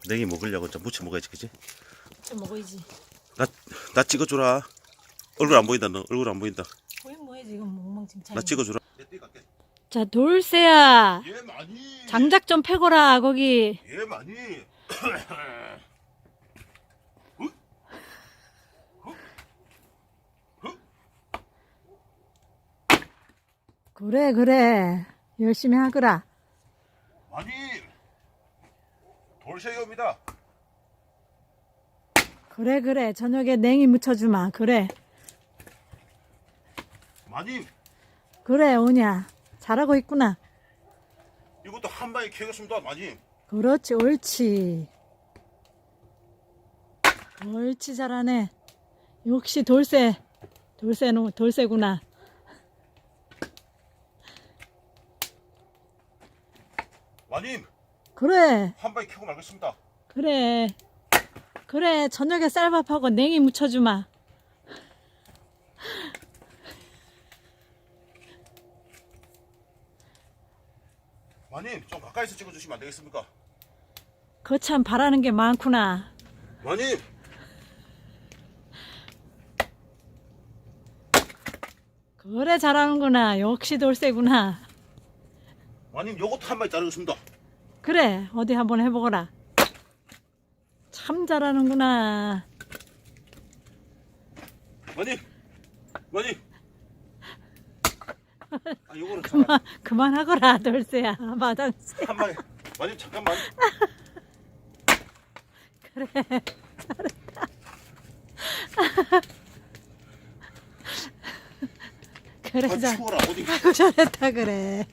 냉이 먹으려고 좀 무쳐 먹어야지, 그지? 좀 먹어야지. 나 찍어주라. 얼굴 안 보인다, 너. 얼굴 안 보인다. 보이면 뭐해 지금 멍멍칭찬. 나 찍어주라. 자, 돌쇠야. 예, 많이. 장작 좀 패거라 거기. 예, 많이. 그래 열심히 하거라. 많이. 돌쇠입니다. 그래 저녁에 냉이 묻혀주마. 그래 많이. 오냐 잘하고 있구나. 이것도 한 방에 캐겠습니다, 많이. 그렇지 옳지 잘하네. 역시 돌쇠구나. 마님, 그래 한 방에 캐고 말겠습니다. 그래 저녁에 쌀밥하고 냉이 묻혀주마. 마님, 좀 가까이서 찍어주시면 안 되겠습니까? 거참 바라는 게 많구나. 마님. 그래 잘하는구나. 역시 돌쇠구나. 마님, 요것도 한 방에 자르겠습니다. 그래 어디 한번 해보거라. 참 잘하는구나. 마님. 요거는 그만하거라 돌쇠야. 마당새. 한 방에. 마님, 잠깐만. 그래 잘했다. 그래 추워라, 어디. 아이고 잘했다 그래.